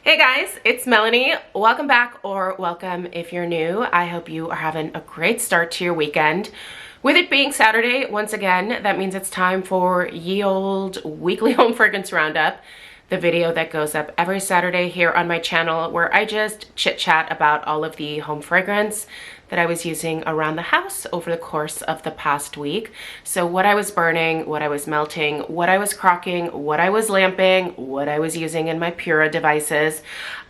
Hey guys, it's Melanie. Welcome back, or welcome if you're new. I hope you are having a great start to your weekend. With it being Saturday, once again, that means it's time for ye olde weekly home fragrance roundup, the video that goes up every Saturday here on my channel where I just chit chat about all of the home fragrance that I was using around the house over the course of the past week. So what I was burning, what I was melting, what I was crocking, what I was lamping, what I was using in my Pura devices.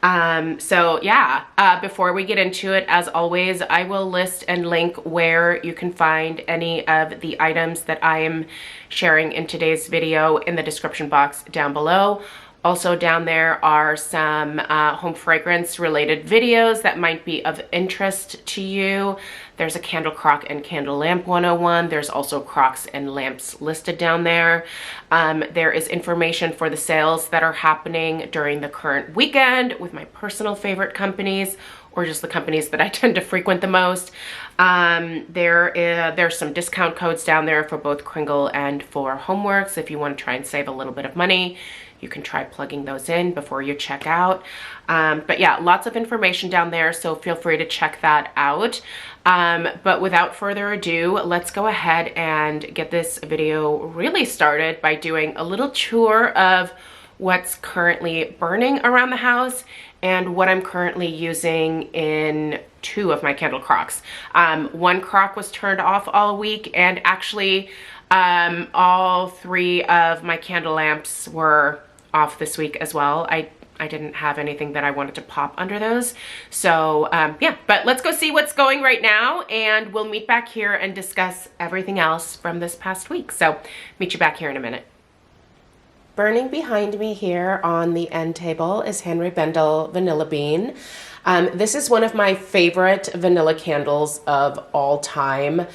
Before we get into it, as always, I will list and link where you can find any of the items that I am sharing in today's video in the description box down below. Also down there are some home fragrance related videos that might be of interest to you. There's a candle crock and candle lamp 101. There's also crocks and lamps listed down there. There is information for the sales that are happening during the current weekend with my personal favorite companies, or just the companies that I tend to frequent the most. There's some discount codes down there for both Kringle and for HomeWorx. If you want to try and save a little bit of money, you can try plugging those in before you check out. But yeah, lots of information down there, so feel free to check that out. But without further ado, let's go ahead and get this video really started by doing a little tour of what's currently burning around the house and what I'm currently using in two of my candle crocks. One crock was turned off all week, and actually all three of my candle lamps were off this week as well. I didn't have anything that I wanted to pop under those. So yeah, but let's go see what's going right now, and we'll meet back here and discuss everything else from this past week. So meet you back here in a minute. Burning behind me here on the end table is Henry Bendel Vanilla Bean. This is one of my favorite vanilla candles of all time.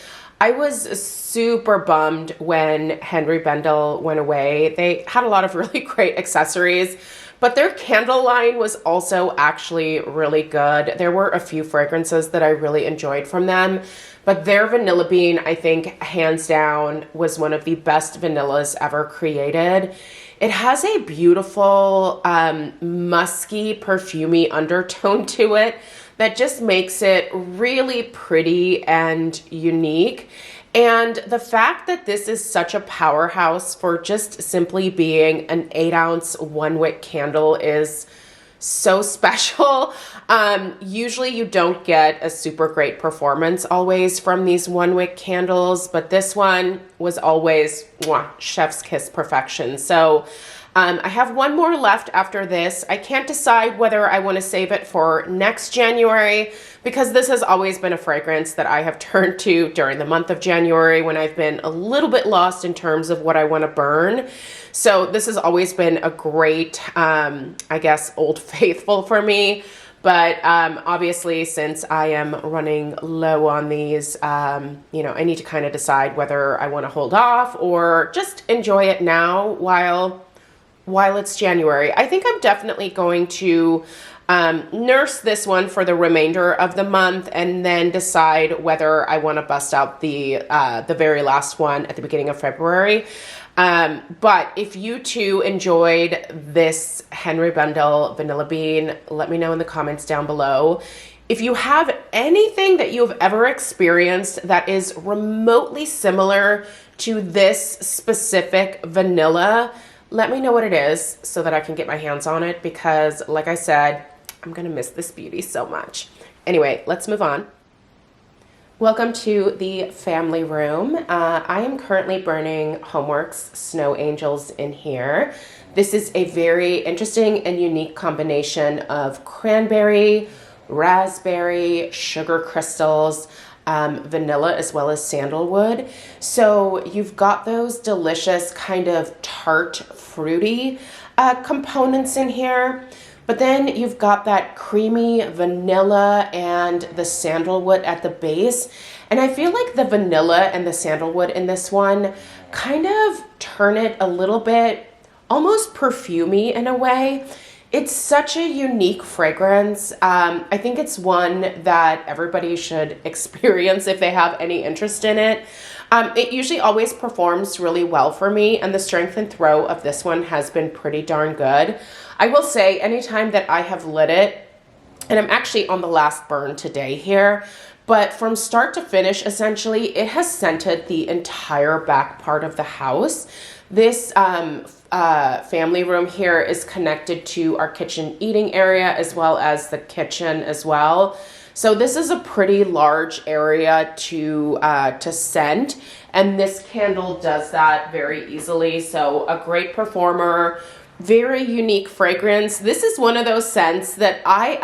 I was super bummed when Henry Bendel went away. They had a lot of really great accessories, but their candle line was also actually really good. There were a few fragrances that I really enjoyed from them, but their Vanilla Bean, I think, hands down, was one of the best vanillas ever created. It has a beautiful, musky, perfumey undertone to it that just makes it really pretty and unique. And the fact that this is such a powerhouse for just simply being an 8-ounce 1-wick candle is so special. Usually you don't get a super great performance always from these 1-wick candles, but this one was always chef's kiss perfection. So I have one more left after this. I can't decide whether I want to save it for next January, because this has always been a fragrance that I have turned to during the month of January when I've been a little bit lost in terms of what I want to burn. So this has always been a great, I guess, old faithful for me. But obviously, since I am running low on these, I need to kind of decide whether I want to hold off or just enjoy it now while it's January. I think I'm definitely going to nurse this one for the remainder of the month and then decide whether I want to bust out the very last one at the beginning of February. But if you too enjoyed this Henry Bendel Vanilla Bean, let me know in the comments down below. If you have anything that you've ever experienced that is remotely similar to this specific vanilla, let me know what it is so that I can get my hands on it, because like I said, I'm gonna miss this beauty so much. Anyway, let's move on. Welcome to the family room. I am currently burning HomeWorx Snow Angels in here. This is a very interesting and unique combination of cranberry, raspberry, sugar crystals, vanilla, as well as sandalwood. So you've got those delicious kind of tart, fruity components in here. But then you've got that creamy vanilla and the sandalwood at the base. And I feel like the vanilla and the sandalwood in this one kind of turn it a little bit almost perfumey in a way. It's such a unique fragrance. I think it's one that everybody should experience if they have any interest in it. It usually always performs really well for me, and the strength and throw of this one has been pretty darn good. I will say anytime that I have lit it, and I'm actually on the last burn today here, but from start to finish, essentially, it has scented the entire back part of the house. This family room here is connected to our kitchen eating area as well as the kitchen as well. So this is a pretty large area to scent, and this candle does that very easily. So a great performer, very unique fragrance. This is one of those scents that I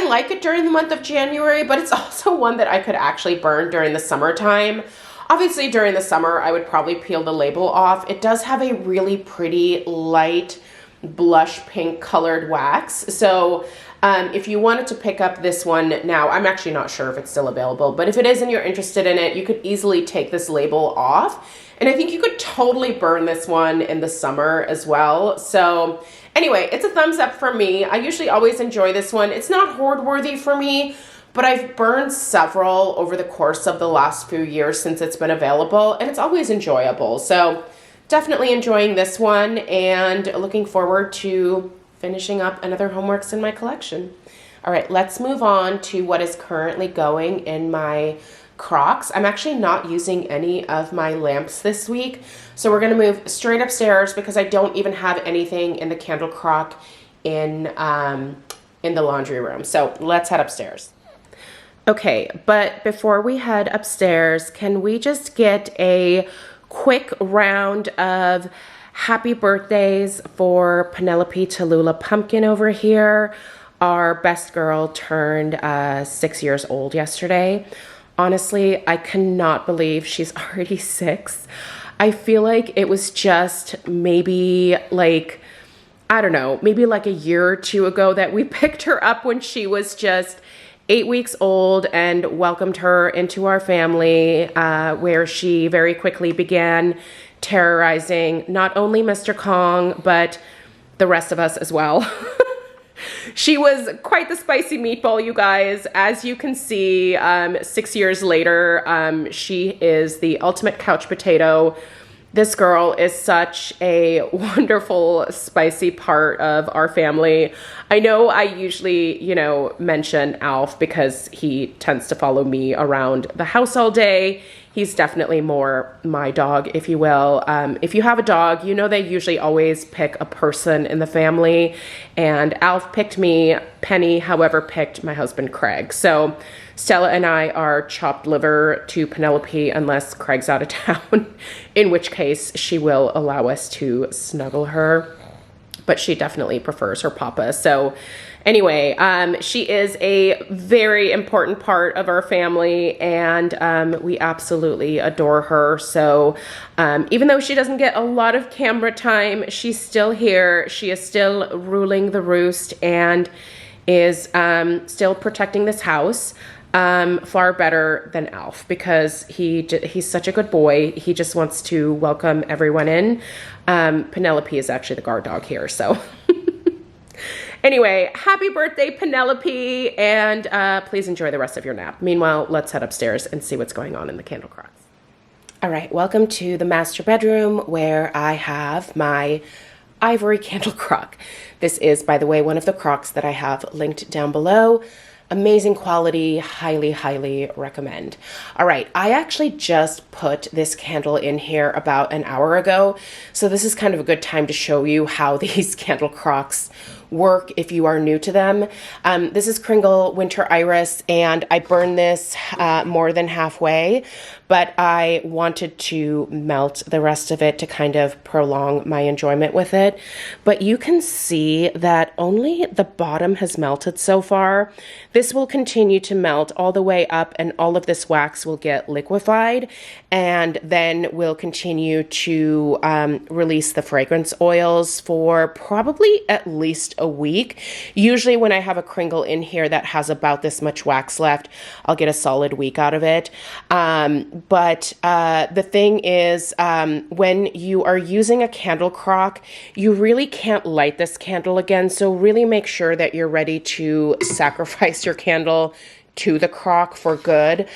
like it during the month of January, but it's also one that I could actually burn during the summertime. Obviously during the summer, I would probably peel the label off. It does have a really pretty light blush pink colored wax. So if you wanted to pick up this one now, I'm actually not sure if it's still available, but if it is and you're interested in it, you could easily take this label off. And I think you could totally burn this one in the summer as well. So anyway, it's a thumbs up for me. I usually always enjoy this one. It's not hoard worthy for me, but I've burned several over the course of the last few years since it's been available, and it's always enjoyable. So definitely enjoying this one and looking forward to finishing up another HomeWorx in my collection. All right, let's move on to what is currently going in my Crocs. I'm actually not using any of my lamps this week, so we're gonna move straight upstairs because I don't even have anything in the candle crock in the laundry room. So let's head upstairs. Okay, but before we head upstairs, can we just get a quick round of happy birthdays for Penelope Tallulah Pumpkin over here? Our best girl turned 6 years old yesterday. Honestly, I cannot believe she's already 6. I feel like it was just maybe like, I don't know, maybe like a year or two ago that we picked her up when she was just 8 weeks old and welcomed her into our family, where she very quickly began terrorizing not only Mr. Kong, but the rest of us as well. She was quite the spicy meatball, you guys. As you can see, 6 years later, she is the ultimate couch potato. This girl is such a wonderful, spicy part of our family. I know I usually, mention Alf because he tends to follow me around the house all day. He's definitely more my dog, if you will. If you have a dog, they usually always pick a person in the family. And Alf picked me, Penny, however, picked my husband, Craig. So Stella and I are chopped liver to Penelope unless Craig's out of town, in which case she will allow us to snuggle her. But she definitely prefers her papa. So anyway, she is a very important part of our family, and we absolutely adore her. So even though she doesn't get a lot of camera time, she's still here. She is still ruling the roost and is still protecting this house. Far better than Alf because he's such a good boy. He just wants to welcome everyone in. Penelope is actually the guard dog here, so. Anyway, happy birthday, Penelope, and please enjoy the rest of your nap. Meanwhile, let's head upstairs and see what's going on in the candle crocs. All right, welcome to the master bedroom where I have my ivory candle crock. This is, by the way, one of the crocs that I have linked down below. Amazing quality, highly, highly recommend. All right, I actually just put this candle in here about an hour ago, so this is kind of a good time to show you how these candle crocks work if you are new to them. This is Kringle Winter Iris, and I burned this more than halfway, but I wanted to melt the rest of it to kind of prolong my enjoyment with it. But you can see that only the bottom has melted so far. This will continue to melt all the way up, and all of this wax will get liquefied, and then we'll continue to release the fragrance oils for probably at least a week. Usually when I have a Kringle in here that has about this much wax left, I'll get a solid week out of it. But the thing is, when you are using a candle crock, you really can't light this candle again. So really make sure that you're ready to sacrifice your candle to the crock for good.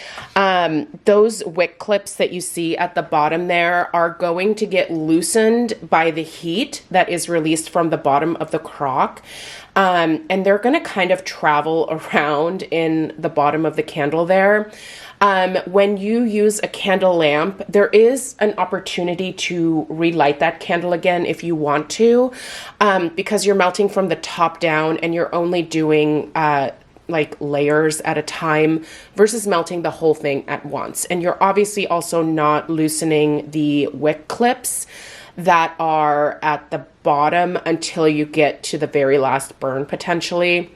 Those wick clips that you see at the bottom there are going to get loosened by the heat that is released from the bottom of the crock. And they're going to kind of travel around in the bottom of the candle there. When you use a candle lamp, there is an opportunity to relight that candle again if you want to, because you're melting from the top down and you're only doing like layers at a time versus melting the whole thing at once. And you're obviously also not loosening the wick clips that are at the bottom until you get to the very last burn potentially.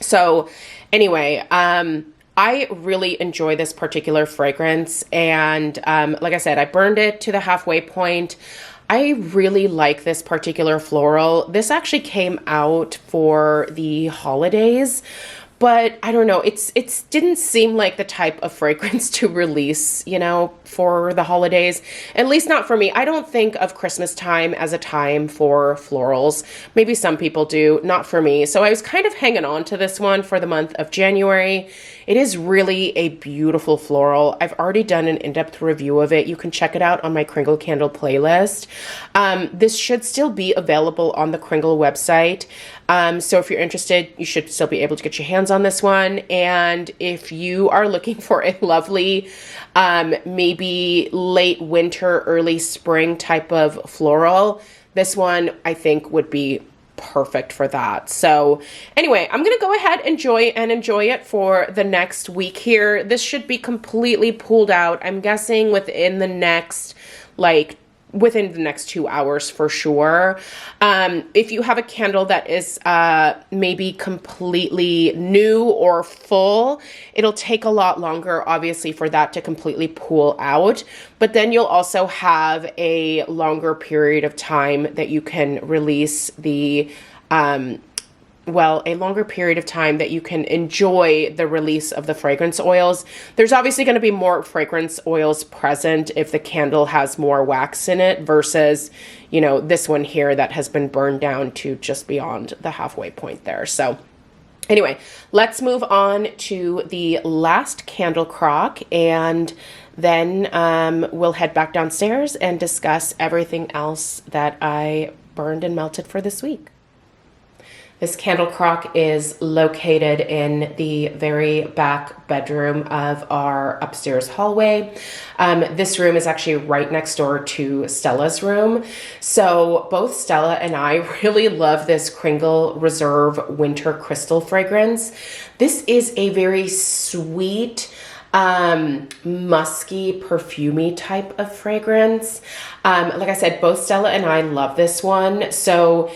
So anyway, I really enjoy this particular fragrance, and like I said, I burned it to the halfway point. I really like this particular floral. This actually came out for the holidays, but I don't know, it didn't seem like the type of fragrance to release, you know, for the holidays. At least not for me. I don't think of Christmas time as a time for florals. Maybe some people do, not for me. So I was kind of hanging on to this one for the month of January. It is really a beautiful floral. I've already done an in-depth review of it. You can check it out on my Kringle Candle playlist. This should still be available on the Kringle website. So if you're interested, you should still be able to get your hands on this one. And if you are looking for a lovely, maybe late winter, early spring type of floral, this one I think would be perfect for that. So anyway, I'm going to go ahead and enjoy it for the next week here. This should be completely pulled out, I'm guessing within the next 2 hours for sure. If you have a candle that is maybe completely new or full, it'll take a lot longer, obviously, for that to completely pull out. But then you'll also have a longer period of time that you can release the a longer period of time that you can enjoy the release of the fragrance oils. There's obviously going to be more fragrance oils present if the candle has more wax in it versus, you know, this one here that has been burned down to just beyond the halfway point there. So anyway, let's move on to the last candle crock, and then we'll head back downstairs and discuss everything else that I burned and melted for this week. This candle crock is located in the very back bedroom of our upstairs hallway. This room is actually right next door to Stella's room. So both Stella and I really love this Kringle Reserve Winter Crystal fragrance. This is a very sweet, musky, perfumey type of fragrance. Like I said, both Stella and I love this one. So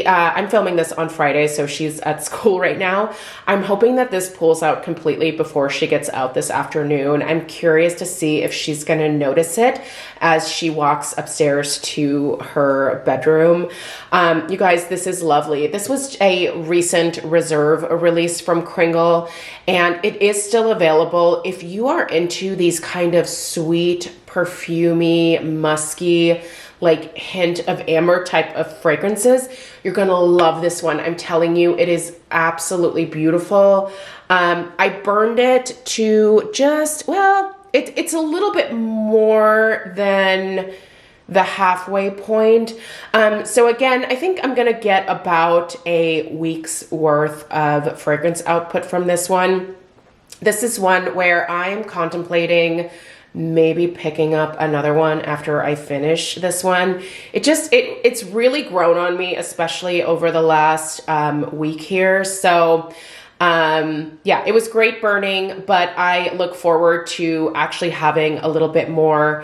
I'm filming this on Friday, so she's at school right now. I'm hoping that this pulls out completely before she gets out this afternoon. I'm curious to see if she's going to notice it as she walks upstairs to her bedroom. You guys, this is lovely. This was a recent reserve release from Kringle, and it is still available. If you are into these kind of sweet, perfumey, musky, like hint of amber type of fragrances, you're gonna love this one. I'm telling you, it is absolutely beautiful. I burned it to just, it's a little bit more than the halfway point. So again, I think I'm gonna get about a week's worth of fragrance output from this one. This is one where I am contemplating maybe picking up another one after I finish this one. It's really grown on me, especially over the last week here. So yeah, it was great burning, but I look forward to actually having a little bit more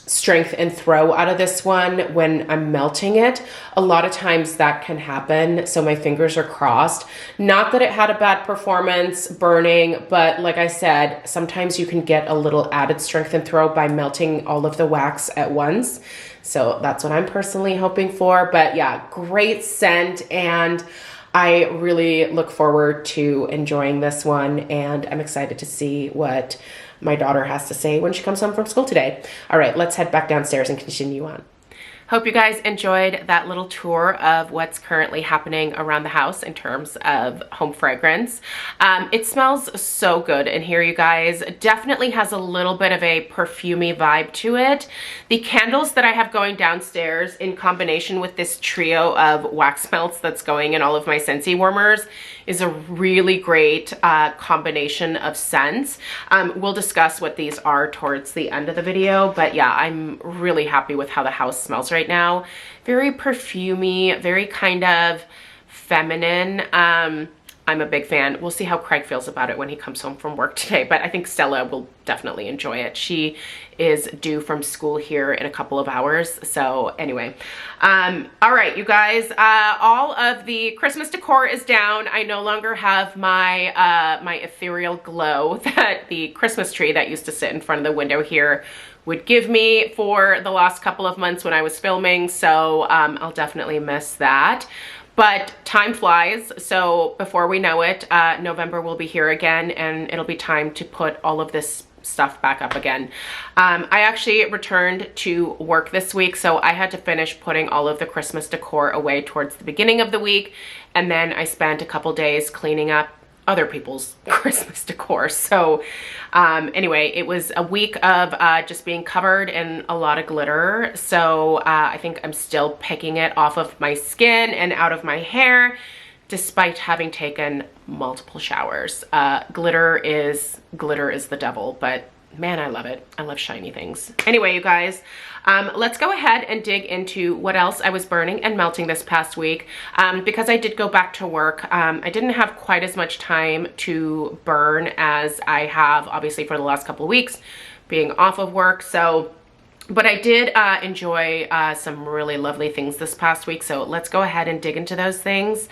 strength and throw out of this one when I'm melting it. A lot of times that can happen, so my fingers are crossed. Not that it had a bad performance burning, but like I said, sometimes you can get a little added strength and throw by melting all of the wax at once. So that's what I'm personally hoping for. But yeah, great scent, and I really look forward to enjoying this one, and I'm excited to see what my daughter has to say when she comes home from school today. All right, let's head back downstairs and continue on. Hope you guys enjoyed that little tour of what's currently happening around the house in terms of home fragrance. It smells so good in here, you guys. Definitely has a little bit of a perfumey vibe to it. The candles that I have going downstairs in combination with this trio of wax melts that's going in all of my scentsy warmers is a really great combination of scents. We'll discuss what these are towards the end of the video, but yeah, I'm really happy with how the house smells right now. Very perfumey, very kind of feminine. I'm a big fan. We'll see how Craig feels about it when he comes home from work today, but I think Stella will definitely enjoy it. She is due from school here in a couple of hours. So anyway, all right, you guys, all of the Christmas decor is down. I no longer have my, my ethereal glow that the Christmas tree that used to sit in front of the window here would give me for the last couple of months when I was filming. So I'll definitely miss that. But time flies, so before we know it, November will be here again, and it'll be time to put all of this stuff back up again. I actually returned to work this week, so I had to finish putting all of the Christmas decor away towards the beginning of the week, and then I spent a couple days cleaning up other people's Christmas decor. So anyway, it was a week of just being covered in a lot of glitter. So I think I'm still picking it off of my skin and out of my hair, despite having taken multiple showers. Glitter is the devil, but man, I love it. I love shiny things. Anyway, you guys, let's go ahead and dig into what else I was burning and melting this past week. Because I did go back to work, I didn't have quite as much time to burn as I have, obviously, for the last couple of weeks being off of work. So, but I did enjoy some really lovely things this past week, so let's go ahead and dig into those things.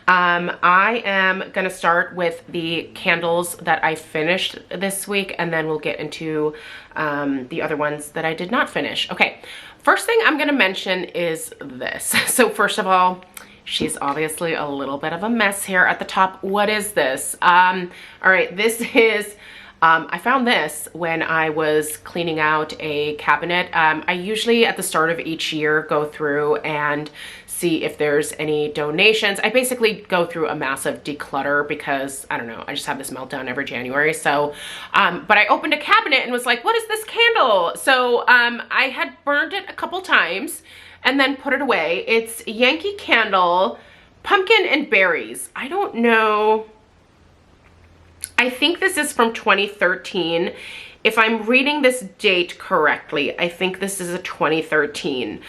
I am gonna start with the candles that I finished this week, and then we'll get into the other ones that I did not finish. Okay, first thing I'm gonna mention is this. So first of all, she's obviously a little bit of a mess here at the top. What is this? All right, this is I found this when I was cleaning out a cabinet. I usually at the start of each year go through and see if there's any donations. I basically go through a massive declutter because, I don't know, I just have this meltdown every January. So, but I opened a cabinet and was like, what is this candle? So I had burned it a couple times and then put it away. It's Yankee Candle Pumpkin and Berries. I don't know. I think this is from 2013. If I'm reading this date correctly, I think this is a 2013.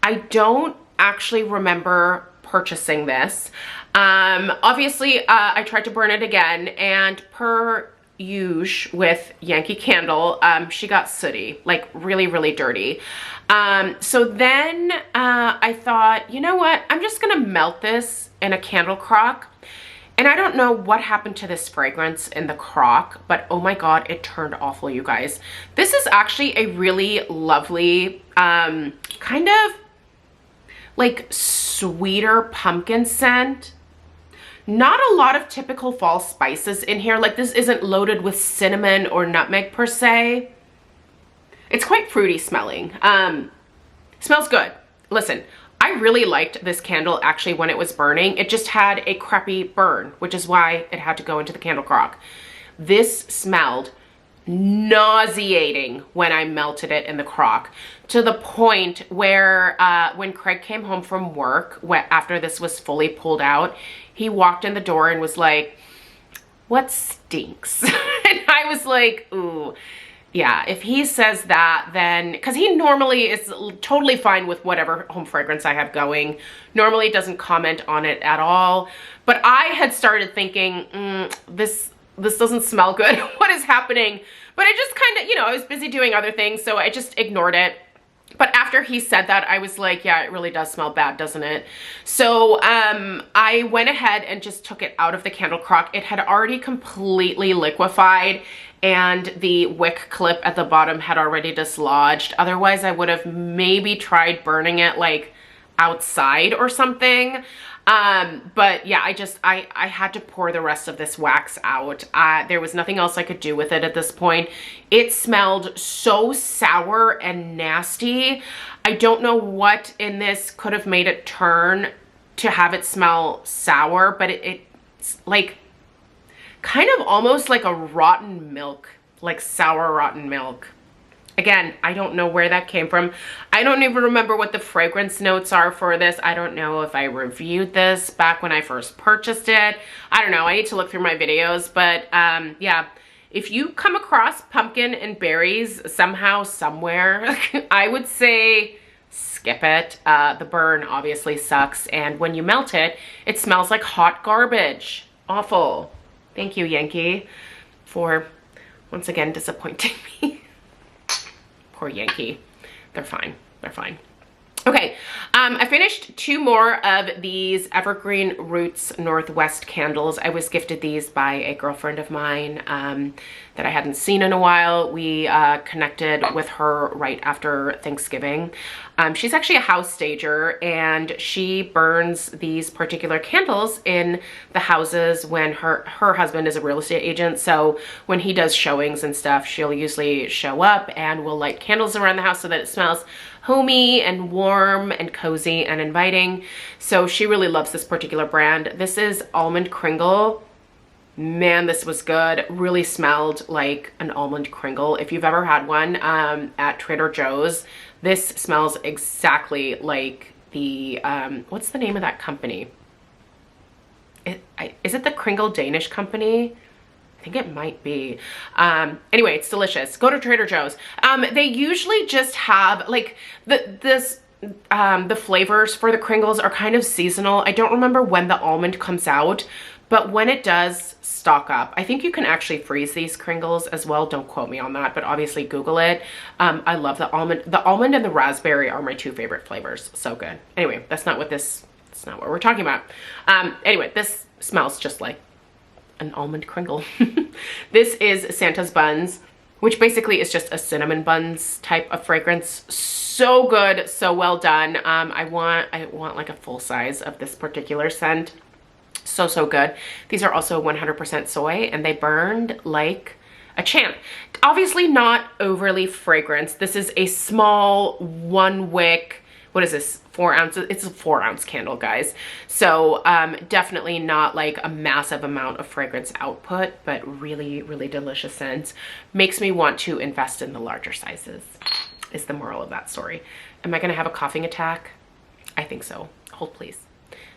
I don't actually remember purchasing this. Obviously, I tried to burn it again, and per usual with Yankee Candle, she got sooty, like really, really dirty. So then I thought, you know what? I'm just gonna melt this in a candle crock. And I don't know what happened to this fragrance in the crock, but oh my God, it turned awful, you guys. This is actually a really lovely, kind of like sweeter pumpkin scent. Not a lot of typical fall spices in here. Like this isn't loaded with cinnamon or nutmeg per se. It's quite fruity smelling. Smells good. Listen, I really liked this candle actually when it was burning. It just had a crappy burn, which is why it had to go into the candle crock. This smelled nauseating when I melted it in the crock, to the point where when Craig came home from work, after this was fully pulled out, he walked in the door and was like, what stinks? And I was like, ooh. Yeah, if he says that, then, because he normally is totally fine with whatever home fragrance I have going, normally doesn't comment on it at all. But I had started thinking, this doesn't smell good. What is happening? But I just kind of, you know, I was busy doing other things, so I just ignored it. But after he said that, I was like, yeah, it really does smell bad, doesn't it? So I went ahead and just took it out of the candle crock. It had already completely liquefied, and the wick clip at the bottom had already dislodged. Otherwise, I would have maybe tried burning it like outside or something. But yeah, I had to pour the rest of this wax out. There was nothing else I could do with it at this point. It smelled so sour and nasty. I don't know what in this could have made it turn to have it smell sour, but it's like kind of almost like a rotten milk, like sour rotten milk. Again, I don't know where that came from. I don't even remember what the fragrance notes are for this. I don't know if I reviewed this back when I first purchased it. I don't know. I need to look through my videos. But yeah, if you come across pumpkin and berries somehow, somewhere, I would say skip it. The burn obviously sucks. And when you melt it, it smells like hot garbage. Awful. Thank you, Yankee, for once again disappointing me. Poor Yankee. They're fine. They're fine. Okay, I finished 2 more of these Evergreen Roots Northwest candles. I was gifted these by a girlfriend of mine that I hadn't seen in a while. We connected with her right after Thanksgiving. She's actually a house stager, and she burns these particular candles in the houses when her husband is a real estate agent. So when he does showings and stuff, she'll usually show up and we'll light candles around the house so that it smells homey and warm and cozy and inviting. So she really loves this particular brand. This is Almond Kringle. Man, this was good. Really smelled like an almond kringle. If you've ever had one at Trader Joe's, this smells exactly like the, what's the name of that company? Is it the Kringle Danish company? I think it might be. Anyway, it's delicious. Go to Trader Joe's. They usually just have like the flavors for the Kringles are kind of seasonal. I don't remember when the almond comes out, but when it does stock up, I think you can actually freeze these Kringles as well. Don't quote me on that, but obviously Google it. I love the almond. The almond and the raspberry are my 2 favorite flavors. So good. Anyway, that's not what we're talking about. Anyway, this smells just like an almond kringle. This is Santa's Buns, which basically is just a cinnamon buns type of fragrance. So good, so well done. I want like a full size of this particular scent. So good. These are also 100% soy, and they burned like a champ. Obviously not overly fragrant. This is a small 1 wick. What is this? 4 ounces? It's a 4 ounce candle, guys. So definitely not like a massive amount of fragrance output, but really, really delicious scents. Makes me want to invest in the larger sizes, is the moral of that story. Am I gonna have a coughing attack? I think so. Hold please.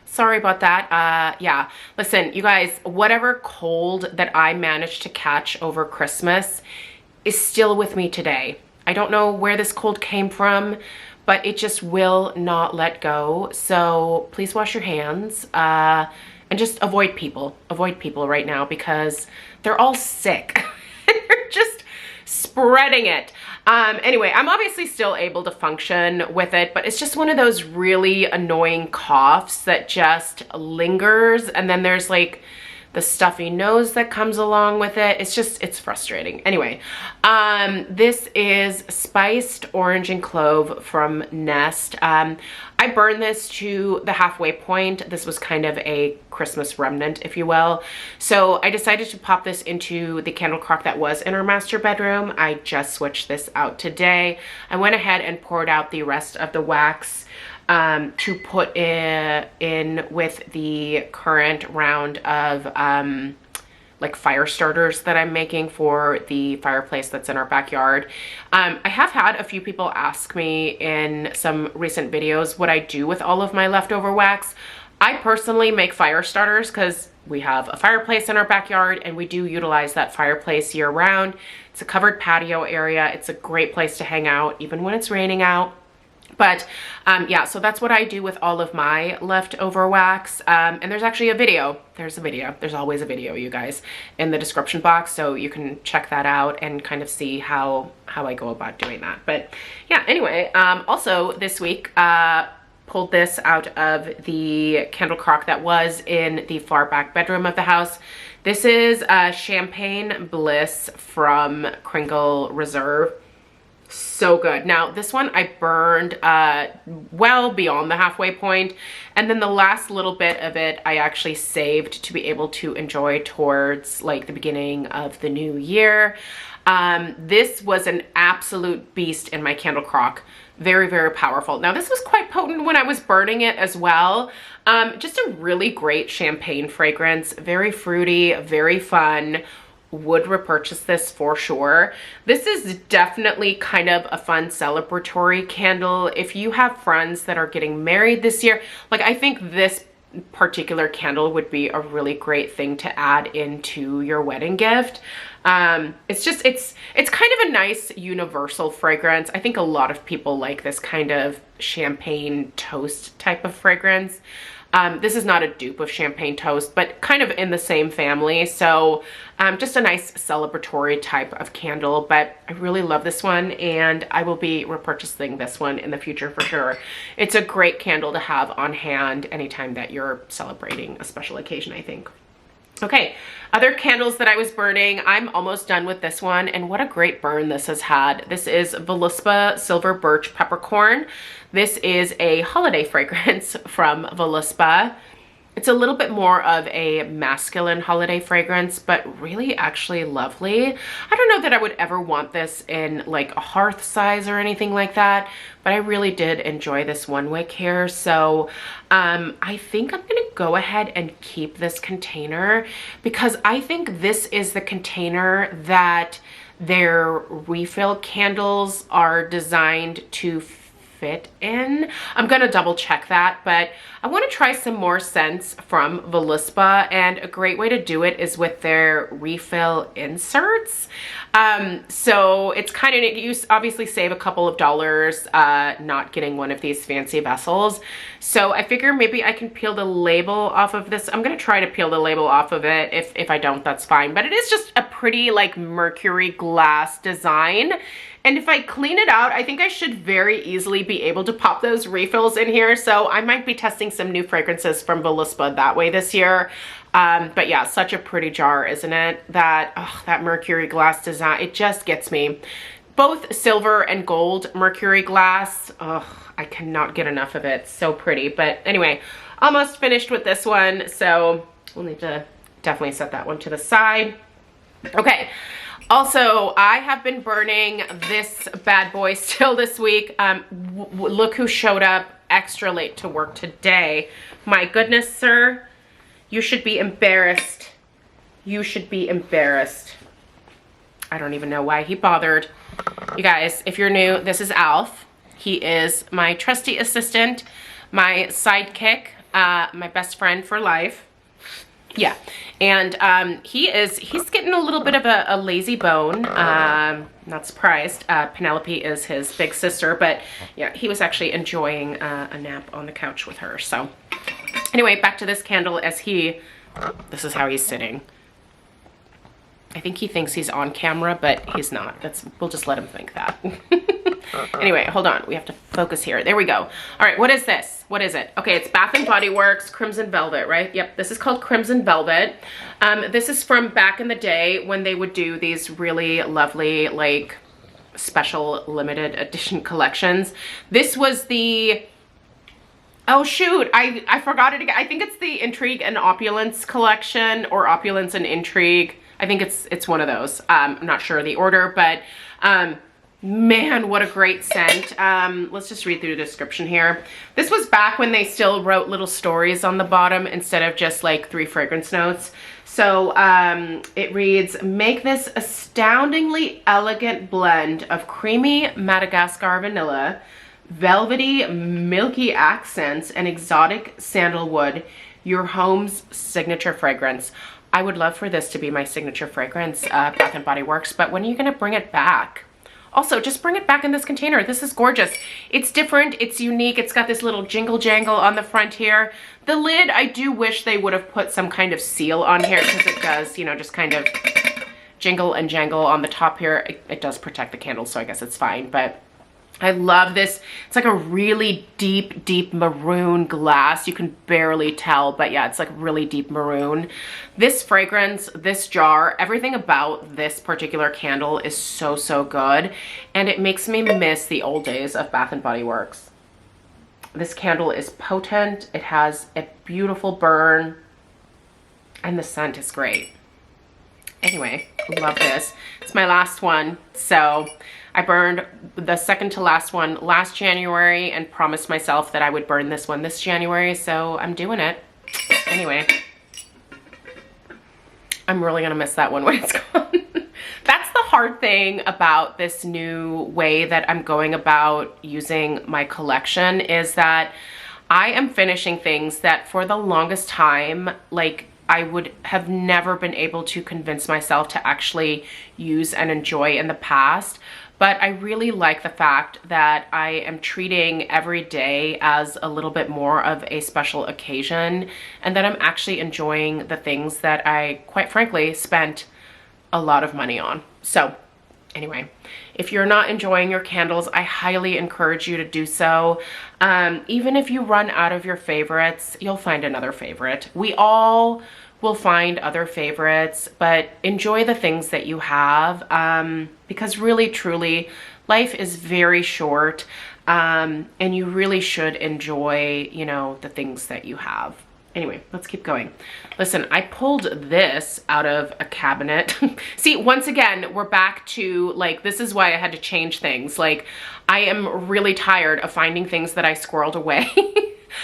Sorry about that. Yeah, listen, you guys, whatever cold that I managed to catch over Christmas is still with me today. I don't know where this cold came from, but it just will not let go. So please wash your hands and just avoid people. Avoid people right now because they're all sick. They're just spreading it. Anyway, I'm obviously still able to function with it, but it's just one of those really annoying coughs that just lingers. And then there's like the stuffy nose that comes along with it. It's frustrating. Anyway, this is Spiced Orange and Clove from Nest. I burned this to the halfway point. This was kind of a Christmas remnant, if you will. So I decided to pop this into the candle crock that was in our master bedroom. I just switched this out today. I went ahead and poured out the rest of the wax to put in with the current round of like fire starters that I'm making for the fireplace that's in our backyard. I have had a few people ask me in some recent videos what I do with all of my leftover wax. I personally make fire starters because we have a fireplace in our backyard and we do utilize that fireplace year round. It's a covered patio area. It's a great place to hang out even when it's raining out. But yeah, so that's what I do with all of my leftover wax. And there's actually a video. There's a video. There's always a video, you guys, in the description box. So you can check that out and kind of see how I go about doing that. But yeah, anyway, also this week, pulled this out of the candle crock that was in the far back bedroom of the house. This is Champagne Bliss from Kringle Reserve. So good. Now this one I burned well beyond the halfway point, and then the last little bit of it I actually saved to be able to enjoy towards like the beginning of the new year. This was an absolute beast in my candle crock. Very, very powerful. Now this was quite potent when I was burning it as well. Just a really great champagne fragrance, very fruity, very fun. Would repurchase this for sure. This is definitely kind of a fun celebratory candle. If you have friends that are getting married this year, like I think this particular candle would be a really great thing to add into your wedding gift. It's just, it's kind of a nice universal fragrance. I think a lot of people like this kind of champagne toast type of fragrance. This is not a dupe of champagne toast, but kind of in the same family. So just a nice celebratory type of candle, but I really love this one and I will be repurchasing this one in the future for sure. It's a great candle to have on hand anytime that you're celebrating a special occasion, I think. Okay, other candles that I was burning, I'm almost done with this one, and what a great burn this has had. This is Voluspa Silver Birch Peppercorn. This is a holiday fragrance from Voluspa. It's a little bit more of a masculine holiday fragrance, but really actually lovely. I don't know that I would ever want this in like a hearth size or anything like that, but I really did enjoy this one wick here. So I think I'm gonna go ahead and keep this container because I think this is the container that their refill candles are designed to fit in. I'm gonna double check that, but I want to try some more scents from Voluspa, and a great way to do it is with their refill inserts. So it's kind of, you obviously save a couple of dollars not getting one of these fancy vessels. So I figure maybe I can peel the label off of this. I'm gonna try to peel the label off of it. If I don't, that's fine. But it is just a pretty like mercury glass design. And if I clean it out, I think I should very easily be able to pop those refills in here. So I might be testing some new fragrances from Voluspa that way this year. But yeah, such a pretty jar, isn't it? That mercury glass design, it just gets me. Both silver and gold mercury glass. I cannot get enough of it. So pretty. But anyway, almost finished with this one. So we'll need to definitely set that one to the side. Okay. Also, I have been burning this bad boy still this week. Look who showed up extra late to work today. My goodness, sir. You should be embarrassed. You should be embarrassed. I don't even know why he bothered. You guys, if you're new, this is Alf. He is my trusty assistant, my sidekick, my best friend for life. Yeah, and he's getting a little bit of a lazy bone. Not surprised. Penelope is his big sister, but yeah, he was actually enjoying a nap on the couch with her. So anyway, back to this candle as this is how he's sitting. I think he thinks he's on camera, but he's not. We'll just let him think that. Anyway, hold on. We have to focus here. There we go. All right, what is this? What is it? Okay, it's Bath & Body Works Crimson Velvet, right? Yep, this is called Crimson Velvet. This is from back in the day when they would do these really lovely, like, special limited edition collections. This was the... Oh, shoot. I forgot it again. I think it's the Intrigue and Opulence collection, or Opulence and Intrigue. I think it's one of those. I'm not sure the order, but... man, what a great scent. Let's just read through the description here. This was back when they still wrote little stories on the bottom instead of just like 3 fragrance notes. So it reads, make this astoundingly elegant blend of creamy Madagascar vanilla, velvety milky accents, and exotic sandalwood, your home's signature fragrance. I would love for this to be my signature fragrance, Bath & Body Works, but when are you gonna bring it back? Also, just bring it back in this container. This is gorgeous. It's different, it's unique. It's got this little jingle jangle on the front here. The lid, I do wish they would have put some kind of seal on here because it does, you know, just kind of jingle and jangle on the top here. It does protect the candle, so I guess it's fine, but I love this. It's like a really deep, deep maroon glass. You can barely tell, but yeah, it's like really deep maroon. This fragrance, this jar, everything about this particular candle is so, so good. And it makes me miss the old days of Bath & Body Works. This candle is potent. It has a beautiful burn. And the scent is great. Anyway, love this. It's my last one. So I burned the second to last one last January and promised myself that I would burn this one this January, so I'm doing it. Anyway, I'm really gonna miss that one when it's gone. That's the hard thing about this new way that I'm going about using my collection, is that I am finishing things that for the longest time, like, I would have never been able to convince myself to actually use and enjoy in the past. But I really like the fact that I am treating every day as a little bit more of a special occasion, and that I'm actually enjoying the things that I, quite frankly, spent a lot of money on. So anyway, if you're not enjoying your candles, I highly encourage you to do so. Even if you run out of your favorites, you'll find another favorite. We all will find other favorites, but enjoy the things that you have, because really, truly, life is very short, and you really should enjoy, you know, the things that you have. Anyway, let's keep going. Listen, I pulled this out of a cabinet. See, once again, we're back to, like, this is why I had to change things. Like, I am really tired of finding things that I squirreled away.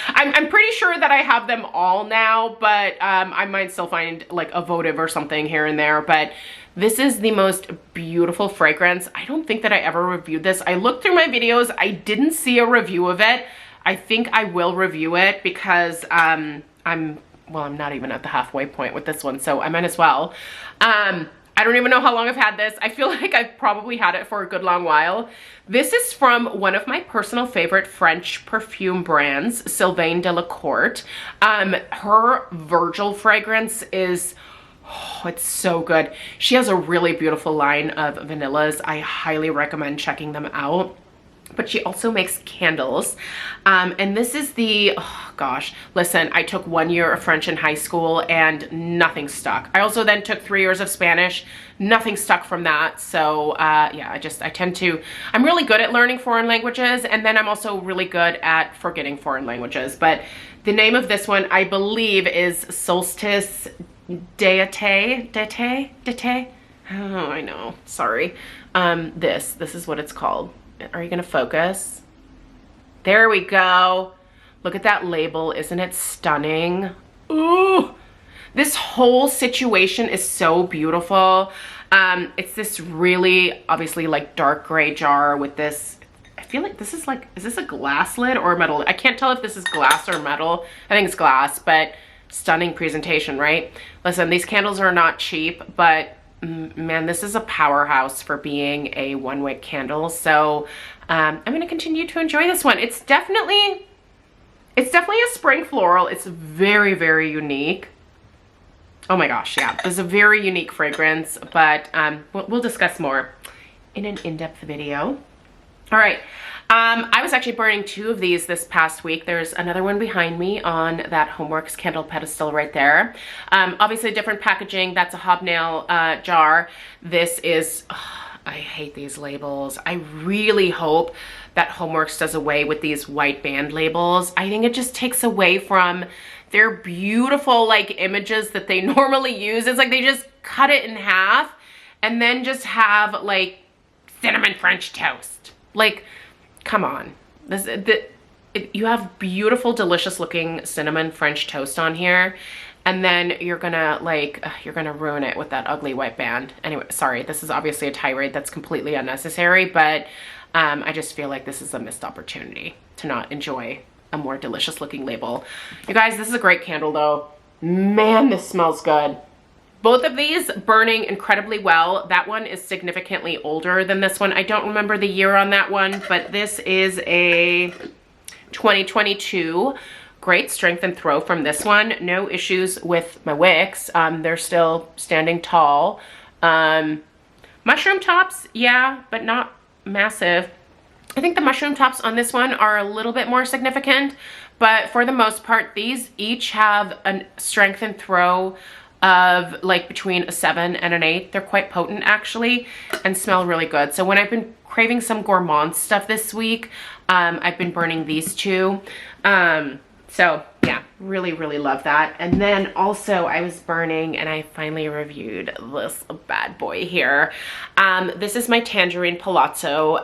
I'm pretty sure that I have them all now, but I might still find like a votive or something here and there. But this is the most beautiful fragrance. I don't think that I ever reviewed this. I looked through my videos. I didn't see a review of it. I think I will review it because I'm not even at the halfway point with this one, so I might as well. I don't even know how long I've had this. I feel like I've probably had it for a good long while. This is from one of my personal favorite French perfume brands, Sylvain Delacourt. Her Virgil fragrance is, oh, it's so good. She has a really beautiful line of vanillas. I highly recommend checking them out. But she also makes candles. And this is the, oh gosh, listen, I took 1 year of French in high school and nothing stuck. I also then took 3 years of Spanish. Nothing stuck from that. So yeah, I'm really good at learning foreign languages, and then I'm also really good at forgetting foreign languages. But the name of this one, I believe, is Solstice d'été. Oh, I know, sorry. This is what it's called. Are you gonna focus? There we go. Look at that label. Isn't it stunning? Ooh, this whole situation is so beautiful. It's this really, obviously, like dark gray jar with this, I feel like this is like, is this a glass lid or a metal? I can't tell if this is glass or metal. I think it's glass, but stunning presentation, right? Listen, these candles are not cheap, but man, this is a powerhouse for being a one-wick candle. So I'm going to continue to enjoy this one. It's definitely a spring floral. It's very, very unique. Oh my gosh, yeah, this is a very unique fragrance, but we'll discuss more in an in-depth video. All right. I was actually burning 2 of these this past week. There's another one behind me on that HomeWorx candle pedestal right there. Obviously different packaging. That's a hobnail jar. This is, I hate these labels. I really hope that HomeWorx does away with these white band labels. I think it just takes away from their beautiful like images that they normally use. It's like they just cut it in half and then just have like cinnamon French toast. Like, come on. You have beautiful, delicious looking cinnamon French toast on here, and then you're gonna ruin it with that ugly white band. Anyway, sorry, this is obviously a tirade that's completely unnecessary, but I just feel like this is a missed opportunity to not enjoy a more delicious looking label. You guys, this is a great candle though. Man, this smells good. Both of these burning incredibly well. That one is significantly older than this one. I don't remember the year on that one, but this is a 2022. Great strength and throw from this one. No issues with my wicks. They're still standing tall. Mushroom tops, yeah, but not massive. I think the mushroom tops on this one are a little bit more significant, but for the most part, these each have a strength and throw of like between a 7 and an 8. They're quite potent actually and smell really good. So when I've been craving some gourmand stuff this week, I've been burning these two. So yeah, really, really love that. And then also I was burning, and I finally reviewed this bad boy here. This is my Tangerine Palazzo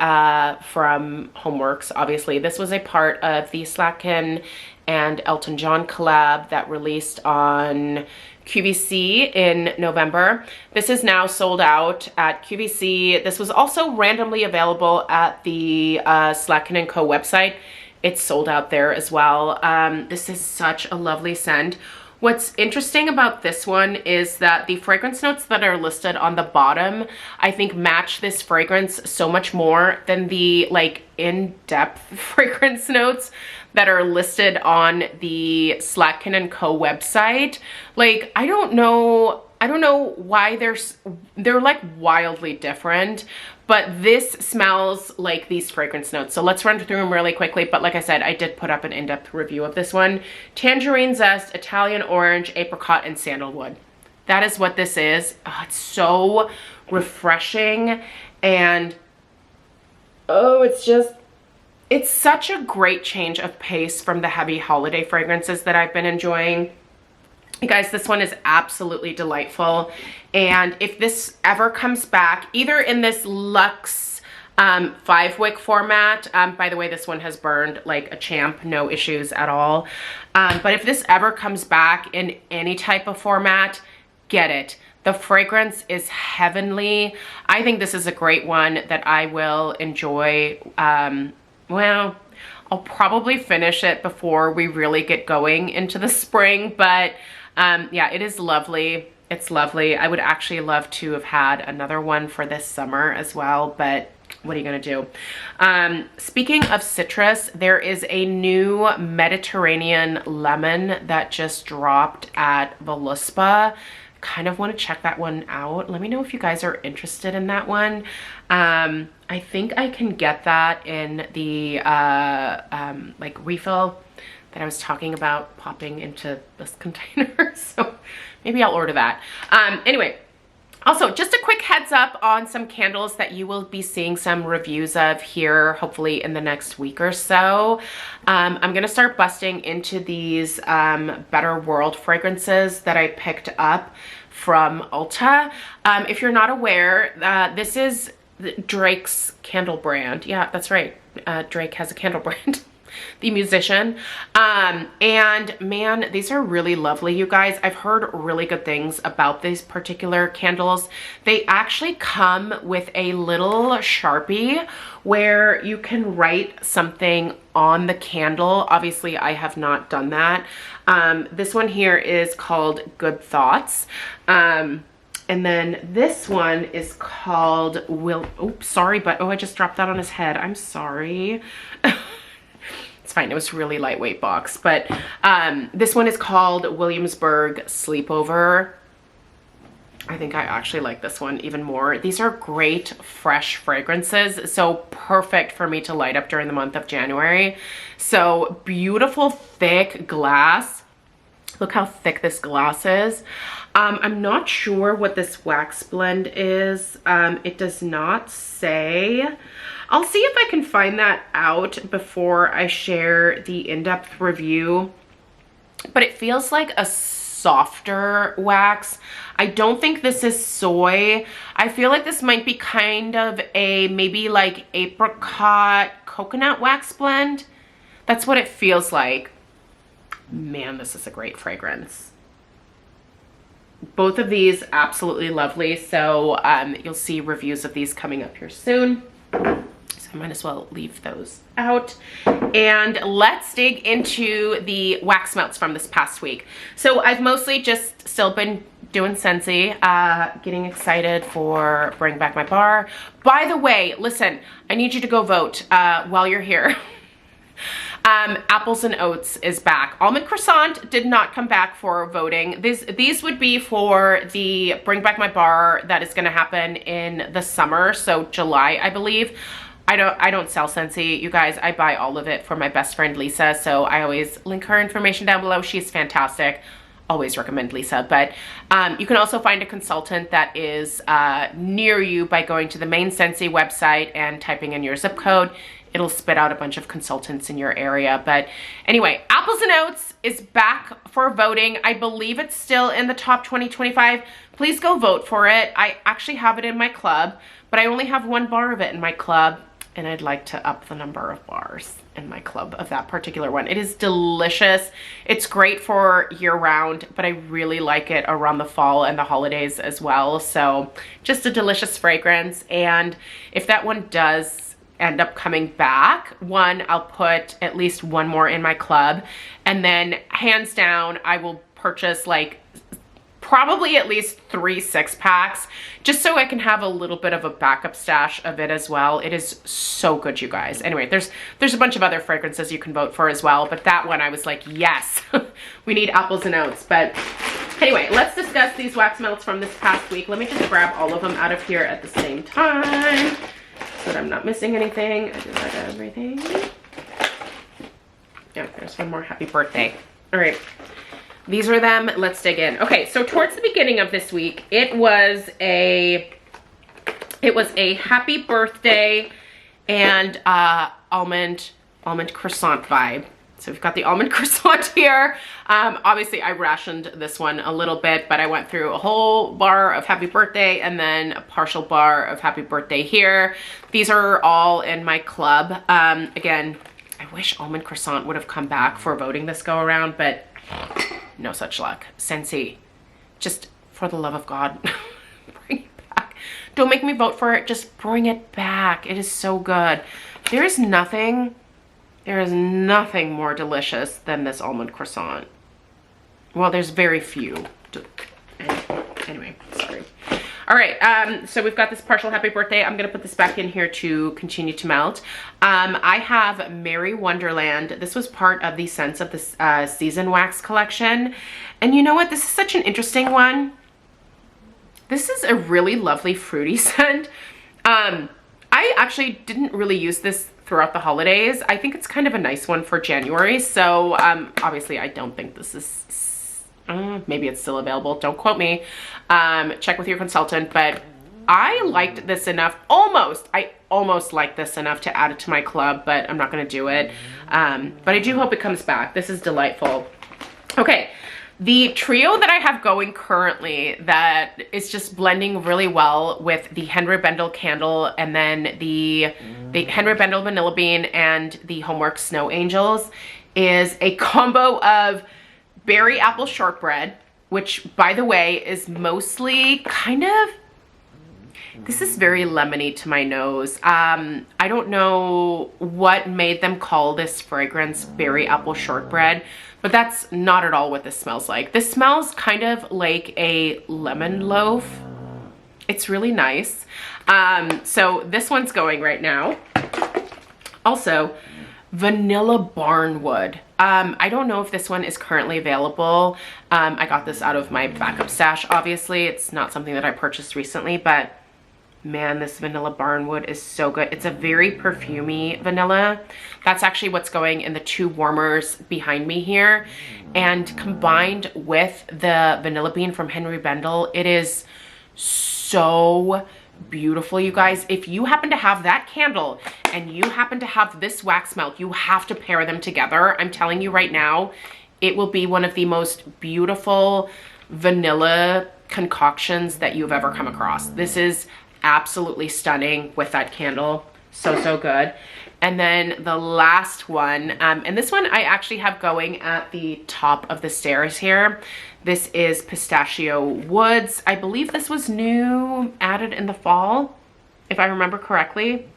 from HomeWorx. Obviously, this was a part of the Rakuten and Elton John collab that released on QVC in November. This is now sold out at QVC. This was also randomly available at the Rakuten & Co website. It's sold out there as well. This is such a lovely scent. What's interesting about this one is that the fragrance notes that are listed on the bottom, I think match this fragrance so much more than the like in-depth fragrance notes that are listed on the Rakuten & Co website. Like, I don't know why they're like wildly different, but this smells like these fragrance notes. So let's run through them really quickly. But like I said, I did put up an in-depth review of this one. Tangerine zest, Italian orange, apricot, and sandalwood. That is what this is. Oh, it's so refreshing. And oh, it's such a great change of pace from the heavy holiday fragrances that I've been enjoying. You guys, this one is absolutely delightful. And if this ever comes back, either in this luxe 5-wick format, by the way, this one has burned like a champ, no issues at all. But if this ever comes back in any type of format, get it. The fragrance is heavenly. I think this is a great one that I will enjoy. Well, I'll probably finish it before we really get going into the spring, but yeah, it is lovely. It's lovely. I would actually love to have had another one for this summer as well, but what are you gonna do? Speaking of citrus, there is a new Mediterranean lemon that just dropped at Voluspa. Kind of want to check that one out. Let me know if you guys are interested in that one. I think I can get that in the like refill that I was talking about popping into this container. So maybe I'll order that. Anyway, also just a quick heads up on some candles that you will be seeing some reviews of here, hopefully in the next week or so. I'm gonna start busting into these Better World fragrances that I picked up from Ulta. If you're not aware, this is Drake's candle brand. Yeah, that's right. Drake has a candle brand. The musician. And man, these are really lovely, you guys. I've heard really good things about these particular candles. They actually come with a little Sharpie where you can write something on the candle. Obviously, I have not done that. This one here is called Good Thoughts. And then this one is called oops, sorry, but oh, I just dropped that on his head. I'm sorry. It's fine. It was a really lightweight box, but this one is called Williamsburg Sleepover. I think I actually like this one even more. These are great fresh fragrances, so perfect for me to light up during the month of January. So beautiful thick glass. Look how thick this glass is. I'm not sure what this wax blend is. It does not say. I'll see if I can find that out before I share the in-depth review. But it feels like a softer wax. I don't think this is soy. I feel like this might be kind of a maybe like apricot coconut wax blend. That's what it feels like. Man, this is a great fragrance. Both of these absolutely lovely. So you'll see reviews of these coming up here soon. So I might as well leave those out. And let's dig into the wax melts from this past week. So I've mostly just still been doing scentsy, getting excited for Bring Back My Bar. By the way, listen, I need you to go vote while you're here. Apples and Oats is back. Almond Croissant did not come back for voting. These would be for the Bring Back My Bar that is going to happen in the summer, so July, I believe. I don't sell Scentsy, you guys. I buy all of it for my best friend Lisa, so I always link her information down below. She's fantastic. Always recommend Lisa. But you can also find a consultant that is near you by going to the main Scentsy website and typing in your zip code. It'll spit out a bunch of consultants in your area. But anyway, Apples and Oats is back for voting. I believe it's still in the top 2025. Please go vote for it. I actually have it in my club, but I only have 1 bar of it in my club, and I'd like to up the number of bars in my club of that particular one. It is delicious. It's great for year round, but I really like it around the fall and the holidays as well. So just a delicious fragrance. And if that one does end up coming back, I'll put at least 1 more in my club. And then hands down, I will purchase like probably at least 3 6-packs, just so I can have a little bit of a backup stash of it as well. It is so good, you guys. Anyway, there's a bunch of other fragrances you can vote for as well, but that one I was like, yes, we need Apples and Oats. But anyway, let's discuss these wax melts from this past week. Let me just grab all of them out of here at the same time so that I'm not missing anything. I just got everything. Yeah, there's one more. Happy birthday. All right. These are them. Let's dig in. Okay, so towards the beginning of this week, it was a happy birthday and almond croissant vibe. So we've got the almond croissant here. Obviously I rationed this one a little bit, but I went through a whole bar of happy birthday and then a partial bar of happy birthday here. These are all in my club. Again, I wish almond croissant would have come back for voting this go around, but no such luck. Scentsy, just for the love of God, bring it back. Don't make me vote for it. Just bring it back. It is so good. There is nothing more delicious than this almond croissant. Well, there's very few. Anyway, sorry. All right, so we've got this partial happy birthday. I'm gonna put this back in here to continue to melt. I have Merry Wonderland. This was part of the Scents of the Season Wax collection. And you know what? This is such an interesting one. This is a really lovely fruity scent. I actually didn't really use this throughout the holidays. I think it's kind of a nice one for January. So obviously I don't think this is, maybe it's still available. Don't quote me. Check with your consultant, but I liked this enough. I almost liked this enough to add it to my club, but I'm not going to do it. But I do hope it comes back. This is delightful. Okay. The trio that I have going currently that is just blending really well with the Henry Bendel candle and then the Henry Bendel Vanilla Bean and the HomeWorx Snow Angels is a combo of berry apple shortbread, which by the way is mostly kind of, this is very lemony to my nose. I don't know what made them call this fragrance berry apple shortbread, but that's not at all what this smells like. This smells kind of like a lemon loaf. It's really nice. So this one's going right now. Also, Vanilla Barnwood. I don't know if this one is currently available. I got this out of my backup stash, obviously. It's not something that I purchased recently, but man, this Vanilla Barnwood is so good. It's a very perfumey vanilla. That's actually what's going in the 2 warmers behind me here. And combined with the Vanilla Bean from Henry Bendel, it is so beautiful, you guys. If you happen to have that candle and you happen to have this wax melt, you have to pair them together. I'm telling you right now, it will be one of the most beautiful vanilla concoctions that you've ever come across. This is absolutely stunning with that candle. So good. And then the last one, and this one I actually have going at the top of the stairs here. This is Pistachio Woods. I believe this was new, added in the fall, if I remember correctly.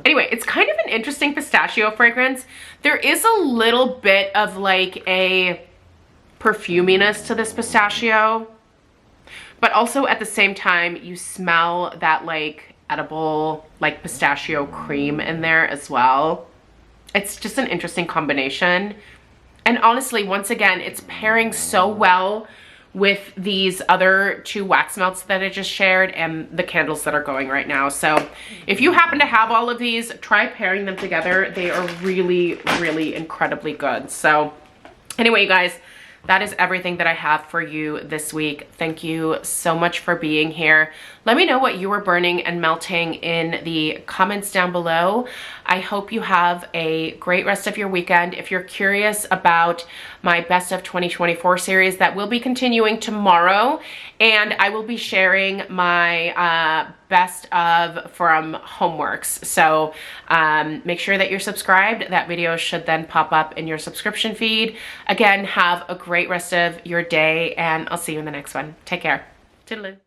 Anyway, it's kind of an interesting pistachio fragrance. There is a little bit of like a perfuminess to this pistachio, but also at the same time, you smell that like edible, like pistachio cream in there as well. It's just an interesting combination. And honestly, once again, it's pairing so well with these other 2 wax melts that I just shared and the candles that are going right now. So if you happen to have all of these, try pairing them together. They are really, really incredibly good. So anyway, you guys, that is everything that I have for you this week. Thank you so much for being here. Let me know what you are burning and melting in the comments down below. I hope you have a great rest of your weekend. If you're curious about my Best of 2024 series, that will be continuing tomorrow, and I will be sharing my best of from HomeWorx. So make sure that you're subscribed. That video should then pop up in your subscription feed. Again, have a great rest of your day, and I'll see you in the next one. Take care. Toodaloo.